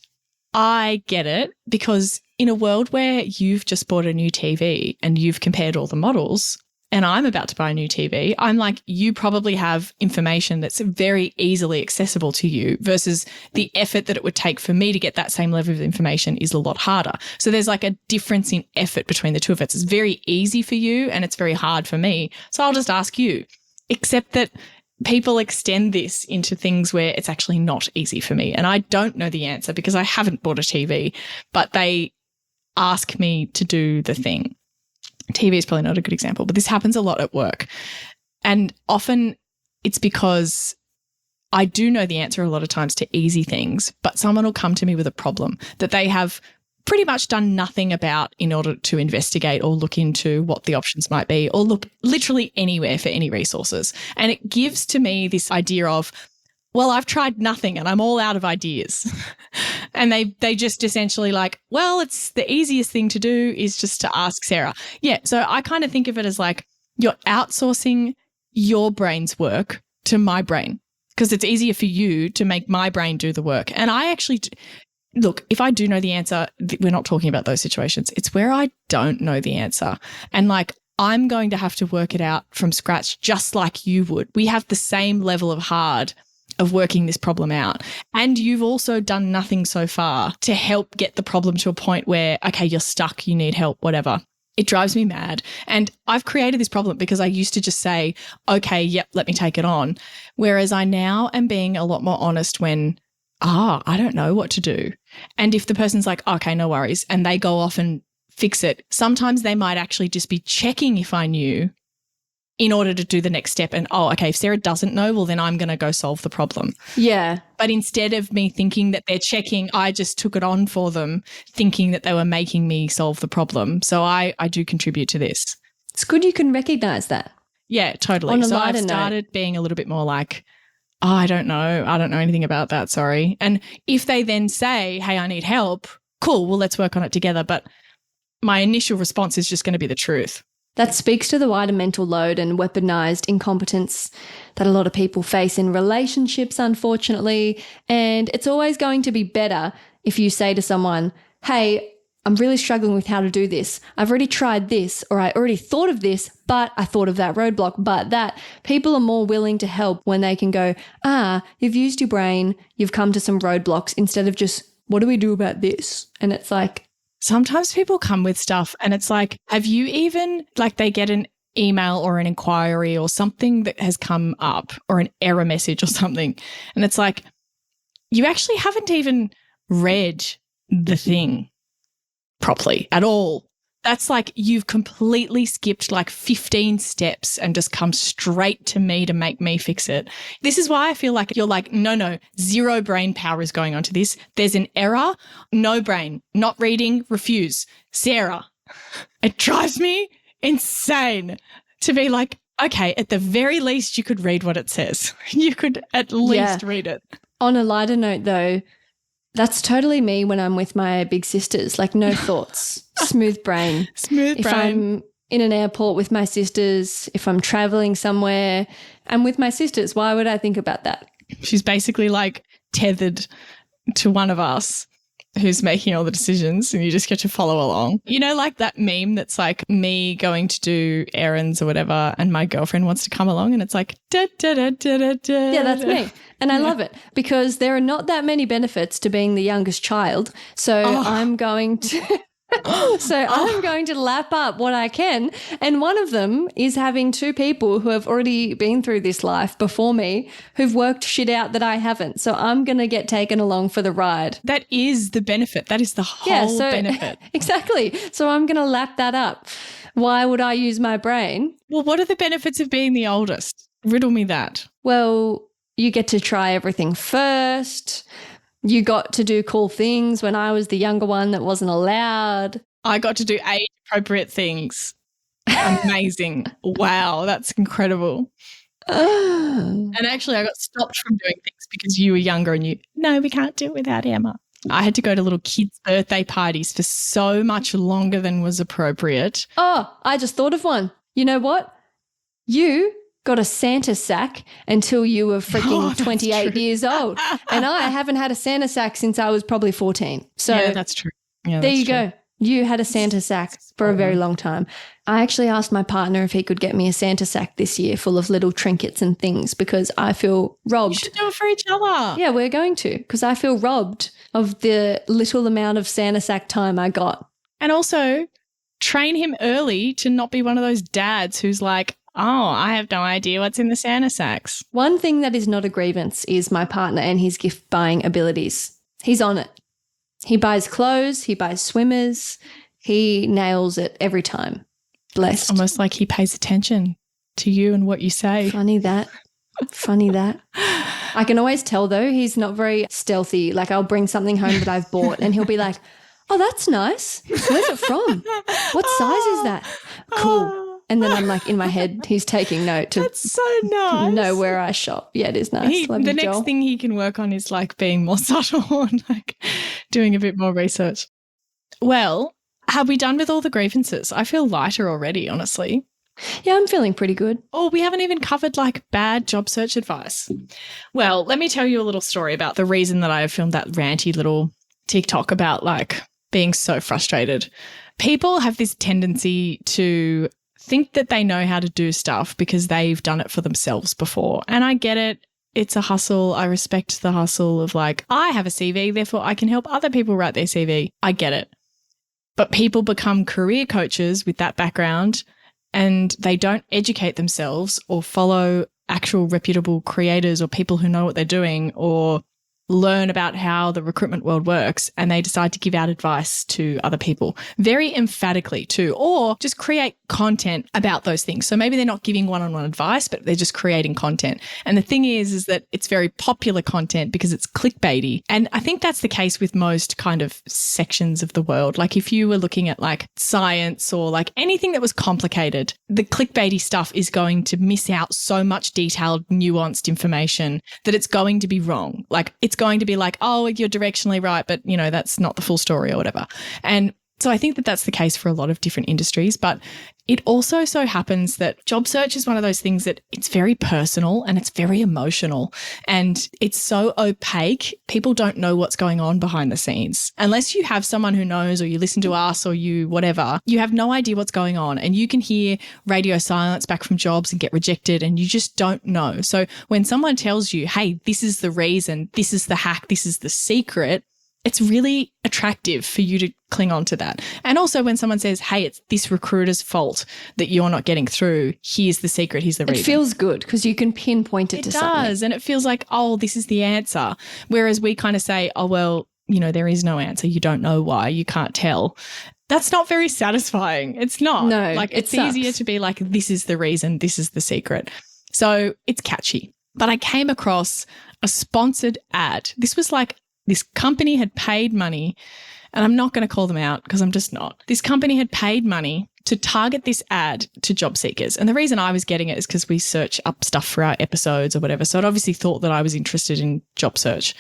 I get it, because in a world where you've just bought a new TV and you've compared all the models, and I'm about to buy a new TV, I'm like, you probably have information that's very easily accessible to you versus the effort that it would take for me to get that same level of information is a lot harder. So there's like a difference in effort between the two of us. It's very easy for you and it's very hard for me. So I'll just ask you, except that people extend this into things where it's actually not easy for me. And I don't know the answer because I haven't bought a TV, but they ask me to do the thing. TV is probably not a good example, but this happens a lot at work. And often it's because I do know the answer a lot of times to easy things, but someone will come to me with a problem that they have pretty much done nothing about in order to investigate or look into what the options might be, or look literally anywhere for any resources. And it gives to me this idea of, well, I've tried nothing and I'm all out of ideas. And they just essentially like, well, it's the easiest thing to do is just to ask Sarah. Yeah, so I kind of think of it as like you're outsourcing your brain's work to my brain because it's easier for you to make my brain do the work. And I actually look, if I do know the answer, we're not talking about those situations. It's where I don't know the answer. And like, I'm going to have to work it out from scratch just like you would. We have the same level of hard of working this problem out. And you've also done nothing so far to help get the problem to a point where, okay, you're stuck, you need help, whatever. It drives me mad. And I've created this problem because I used to just say, okay, yep, let me take it on. Whereas I now am being a lot more honest when, I don't know what to do. And if the person's like, okay, no worries, and they go off and fix it, sometimes they might actually just be checking if I knew in order to do the next step. And, okay, if Sarah doesn't know, well, then I'm going to go solve the problem. Yeah. But instead of me thinking that they're checking, I just took it on for them, thinking that they were making me solve the problem. So I do contribute to this. It's good you can recognise that. Yeah, totally. So I've started being a little bit more like, I don't know anything about that, sorry. And if they then say, hey, I need help, cool, well, let's work on it together. But my initial response is just going to be the truth. That speaks to the wider mental load and weaponized incompetence that a lot of people face in relationships, unfortunately. And it's always going to be better if you say to someone, hey, I'm really struggling with how to do this. I've already tried this, or I already thought of this, but I thought of that roadblock, but that. People are more willing to help when they can go, you've used your brain, you've come to some roadblocks, instead of just, what do we do about this? And it's like, sometimes people come with stuff and it's like, have you even, like they get an email or an inquiry or something that has come up or an error message or something. And it's like, you actually haven't even read the thing properly at all. That's like you've completely skipped like 15 steps and just come straight to me to make me fix it. This is why I feel like you're like, no, zero brain power is going on to this. There's an error, no brain, not reading, refuse. Sarah, it drives me insane to be like, okay, at the very least you could read what it says. You could at least read it. On a lighter note though, that's totally me when I'm with my big sisters, like no thoughts, smooth brain. If I'm in an airport with my sisters, if I'm traveling somewhere, I'm with my sisters. Why would I think about that? She's basically like tethered to one of us who's making all the decisions and you just get to follow along. You know, like that meme that's like me going to do errands or whatever and my girlfriend wants to come along and it's like, da, da, da, da, da, da. Yeah, that's me. And I love it because there are not that many benefits to being the youngest child. So I'm going to... I'm going to lap up what I can. And one of them is having two people who have already been through this life before me who've worked shit out that I haven't. So I'm going to get taken along for the ride. That is the benefit. That is the whole benefit. Exactly. So I'm going to lap that up. Why would I use my brain? Well, what are the benefits of being the oldest? Riddle me that. Well, you get to try everything first. You got to do cool things when I was the younger one that wasn't allowed. I got to do age-appropriate things. Amazing. Wow, that's incredible. And actually, I got stopped from doing things because you were younger and no, we can't do it without Emma. I had to go to little kids' birthday parties for so much longer than was appropriate. Oh, I just thought of one. You know what? You got a Santa sack until you were freaking 28 years old. And I haven't had a Santa sack since I was probably 14. So yeah, that's true. Yeah, there you go. You had a Santa sack for a very long time. I actually asked my partner if he could get me a Santa sack this year full of little trinkets and things because I feel robbed. You should do it for each other. Yeah, we're going to because I feel robbed of the little amount of Santa sack time I got. And also train him early to not be one of those dads who's like, oh, I have no idea what's in the Santa sacks. One thing that is not a grievance is my partner and his gift buying abilities. He's on it. He buys clothes, he buys swimmers, he nails it every time. Blessed. Almost like he pays attention to you and what you say. Funny that. I can always tell though he's not very stealthy. Like I'll bring something home that I've bought and he'll be like, oh, that's nice. Where's it from? What size is that? Cool. And then I'm like in my head, he's taking note to That's so nice. Know where I shop. Yeah, it is nice. The next thing he can work on is like being more subtle and like doing a bit more research. Well, have we done with all the grievances? I feel lighter already, honestly. Yeah, I'm feeling pretty good. Oh, we haven't even covered like bad job search advice. Well, let me tell you a little story about the reason that I filmed that ranty little TikTok about like being so frustrated. People have this tendency to think that they know how to do stuff because they've done it for themselves before. And I get it. It's a hustle. I respect the hustle of like, I have a CV, therefore I can help other people write their CV. I get it. But people become career coaches with that background and they don't educate themselves or follow actual reputable creators or people who know what they're doing or learn about how the recruitment world works, and they decide to give out advice to other people very emphatically too, or just create content about those things. So maybe they're not giving one-on-one advice, but they're just creating content. And the thing is that it's very popular content because it's clickbaity. And I think that's the case with most kind of sections of the world. Like if you were looking at like science or like anything that was complicated, the clickbaity stuff is going to miss out so much detailed, nuanced information that it's going to be wrong. Like it's going to be like, oh, you're directionally right, but you know, that's not the full story or whatever. And so I think that that's the case for a lot of different industries, but it also so happens that job search is one of those things that it's very personal and it's very emotional and it's so opaque. People don't know what's going on behind the scenes. Unless you have someone who knows or you listen to us or you whatever, you have no idea what's going on and you can hear radio silence back from jobs and get rejected and you just don't know. So when someone tells you, hey, this is the reason, this is the hack, this is the secret, it's really attractive for you to cling on to that. And also when someone says, hey, it's this recruiter's fault that you're not getting through, here's the secret, here's the reason. It feels good because you can pinpoint it to something. It does. And it feels like, oh, this is the answer. Whereas we kind of say, oh, well, you know, there is no answer. You don't know why. You can't tell. That's not very satisfying. It's not. No, like it's easier to be like, this is the reason, this is the secret. So it's catchy. But I came across a sponsored ad. This was like, this company had paid money, and I'm not going to call them out because I'm just not. This company had paid money to target this ad to job seekers. And the reason I was getting it is because we search up stuff for our episodes or whatever. So it obviously thought that I was interested in job search.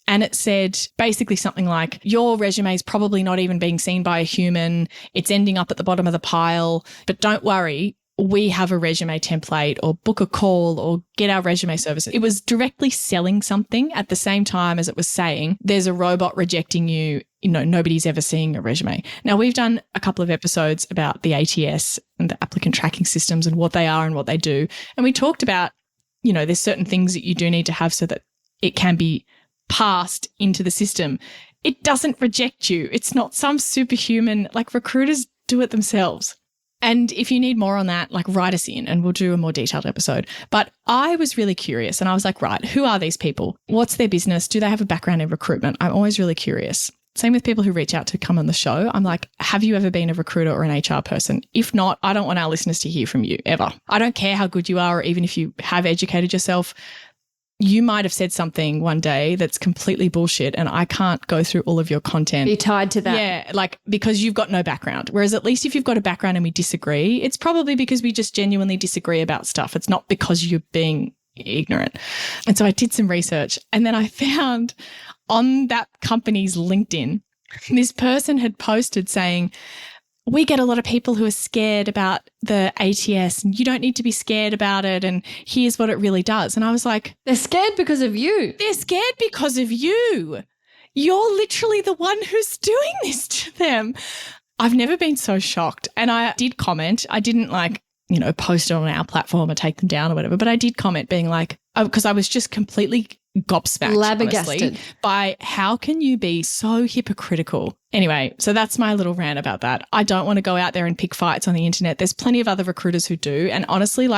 And it said basically something like, your resume is probably not even being seen by a human. It's ending up at the bottom of the pile. But don't worry, we have a resume template, or book a call, or get our resume services. It was directly selling something at the same time as it was saying, there's a robot rejecting you. You know, nobody's ever seeing a resume. Now, we've done a couple of episodes about the ATS and the applicant tracking systems and what they are and what they do. And we talked about, you know, there's certain things that you do need to have so that it can be passed into the system. It doesn't reject you. It's not some superhuman, like recruiters do it themselves. And if you need more on that, like write us in and we'll do a more detailed episode. But I was really curious and I was like, right, who are these people? What's their business? Do they have a background in recruitment? I'm always really curious. Same with people who reach out to come on the show. I'm like, have you ever been a recruiter or an HR person? If not, I don't want our listeners to hear from you ever. I don't care how good you are or even if you have educated yourself. you might have said something one day that's completely bullshit and I can't go through all of your content. Be tied to that. Yeah, like because you've got no background. Whereas at least if you've got a background and we disagree, it's probably because we just genuinely disagree about stuff. It's not because you're being ignorant. And so I did some research and then I found on that company's LinkedIn, this person had posted saying, we get a lot of people who are scared about the ATS and you don't need to be scared about it and here's what it really does. And I was like, they're scared because of you. They're scared because of you. You're literally the one who's doing this to them. I've never been so shocked. And I did comment. I didn't post it on our platform or take them down or whatever, but I did comment being like, because I was just completely gobsmacked, flabbergasted, honestly, by how can you be so hypocritical? Anyway, so that's my little rant about that. I don't want to go out there and pick fights on the internet. There's plenty of other recruiters who do. And honestly,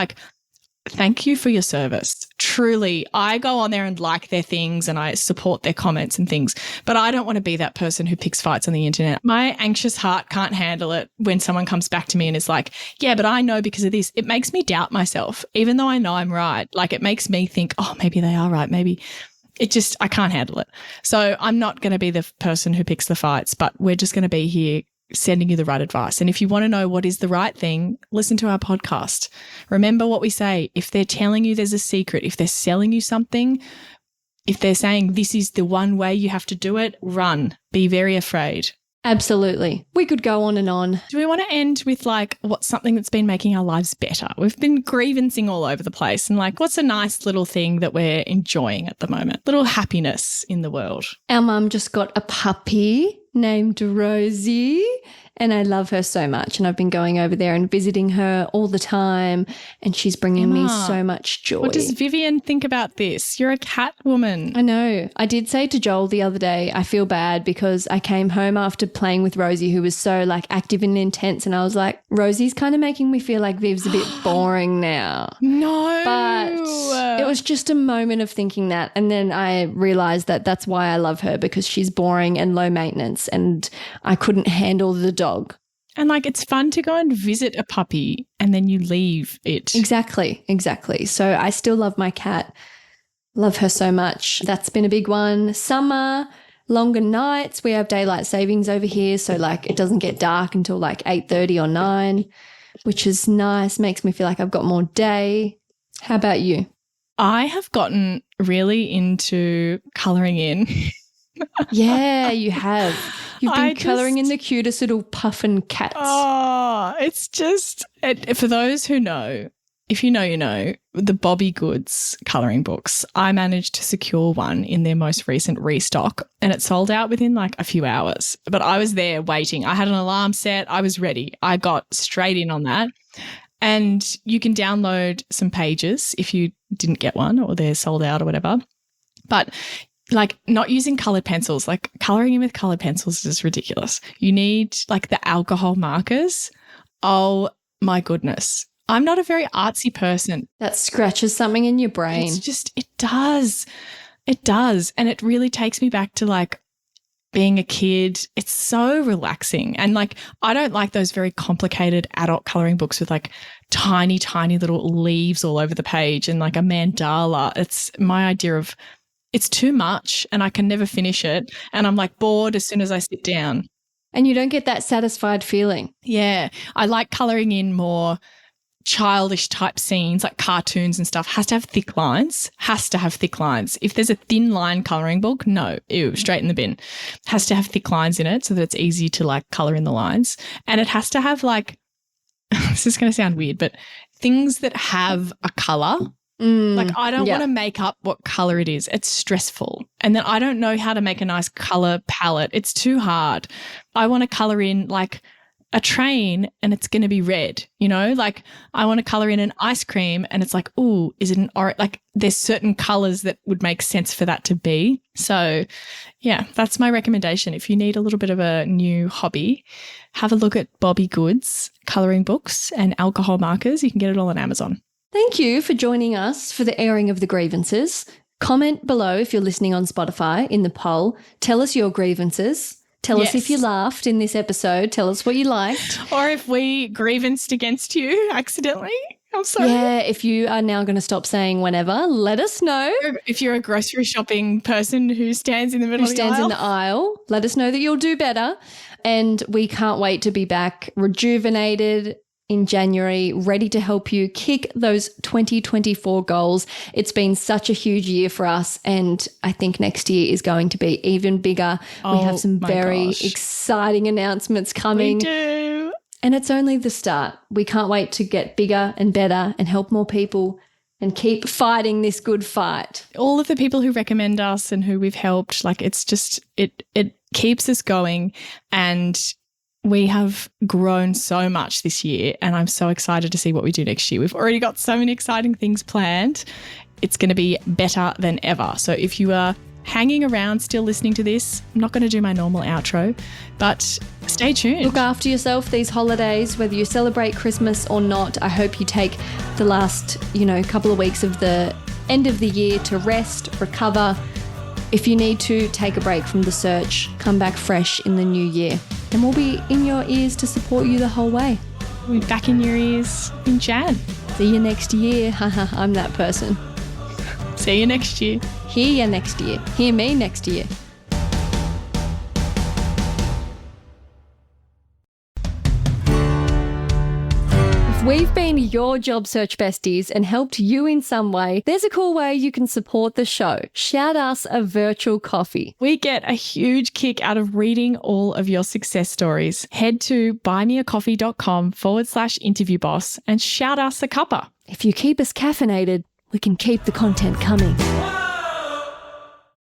thank you for your service. Truly, I go on there and like their things and I support their comments and things, but I don't want to be that person who picks fights on the internet. My anxious heart can't handle it when someone comes back to me and is like, yeah, but I know because of this. It makes me doubt myself, even though I know I'm right. It makes me think, oh, maybe they are right. Maybe I can't handle it. So I'm not going to be the person who picks the fights, but we're just going to be here sending you the right advice. And if you want to know what is the right thing, listen to our podcast. Remember what we say. If they're telling you there's a secret, if they're selling you something, if they're saying this is the one way you have to do it, run. Be very afraid. Absolutely. We could go on and on. Do we want to end with what's something that's been making our lives better? We've been grievancing all over the place and what's a nice little thing that we're enjoying at the moment? Little happiness in the world. Our mum just got a puppy named Rosie and I love her so much and I've been going over there and visiting her all the time and she's bringing me so much joy. What does Vivian think about this? You're a cat woman. I know. I did say to Joel the other day, I feel bad because I came home after playing with Rosie who was so active and intense and I was like, Rosie's kind of making me feel like Viv's a bit boring now. No. But it was just a moment of thinking that and then I realised that that's why I love her because she's boring and low maintenance and I couldn't handle the dog. And it's fun to go and visit a puppy and then you leave it. Exactly. So I still love my cat. Love her so much. That's been a big one. Summer, longer nights. We have daylight savings over here. So it doesn't get dark until 8:30 or 9, which is nice. Makes me feel like I've got more day. How about you? I have gotten really into colouring in. Yeah, you have. You've been colouring in the cutest little puffin cats. Oh, it's just, for those who know, if you know, you know, the Bobby Goods colouring books, I managed to secure one in their most recent restock and it sold out within a few hours. But I was there waiting. I had an alarm set. I was ready. I got straight in on that. And you can download some pages if you didn't get one or they're sold out or whatever. But not using coloured pencils, colouring in with coloured pencils is ridiculous. You need the alcohol markers. Oh my goodness. I'm not a very artsy person. That scratches something in your brain. It's just, it does. It does. And it really takes me back to being a kid. It's so relaxing. And I don't like those very complicated adult colouring books with tiny, tiny little leaves all over the page and a mandala. It's my idea of, it's too much and I can never finish it and I'm bored as soon as I sit down. And you don't get that satisfied feeling. Yeah. I like colouring in more childish type scenes cartoons and stuff. Has to have thick lines. If there's a thin line colouring book, no, ew, straight in the bin. Has to have thick lines in it so that it's easy to colour in the lines. And it has to have this is going to sound weird, but things that have a colour. I don't want to make up what colour it is. It's stressful. And then I don't know how to make a nice colour palette. It's too hard. I want to colour in a train and it's going to be red, I want to colour in an ice cream and it's ooh, is it an orange? There's certain colours that would make sense for that to be. So, yeah, that's my recommendation. If you need a little bit of a new hobby, have a look at Bobby Goods colouring books and alcohol markers. You can get it all on Amazon. Thank you for joining us for the airing of the grievances. Comment below if you're listening on Spotify in the poll. Tell us your grievances. Tell us if you laughed in this episode. Tell us what you liked. Or if we grievanced against you accidentally. I'm sorry. Yeah, if you are now going to stop saying whenever, let us know. If you're a grocery shopping person who stands in the middle Who of the stands aisle. in the aisle, let us know that you'll do better. And we can't wait to be back rejuvenated in January, ready to help you kick those 2024 goals. It's been such a huge year for us, and I think next year is going to be even bigger. We have some very exciting announcements coming. We do. And it's only the start. We can't wait to get bigger and better and help more people and keep fighting this good fight. All of the people who recommend us and who we've helped, like it's just, it keeps us going, and we have grown so much this year, and I'm so excited to see what we do next year. We've already got so many exciting things planned. It's going to be better than ever. So if you are hanging around still listening to this, I'm not going to do my normal outro, but stay tuned. Look after yourself these holidays, whether you celebrate Christmas or not. I hope you take the last, couple of weeks of the end of the year to rest, recover. If you need to, take a break from the search, come back fresh in the new year. And we'll be in your ears to support you the whole way. We'll be back in your ears in Jan. See you next year. Haha, I'm that person. See you next year. Hear you next year. Hear me next year. If we've been your job search besties and helped you in some way, there's a cool way you can support the show. Shout us a virtual coffee. We get a huge kick out of reading all of your success stories. Head to buymeacoffee.com/interviewboss and shout us a cuppa. If you keep us caffeinated, we can keep the content coming.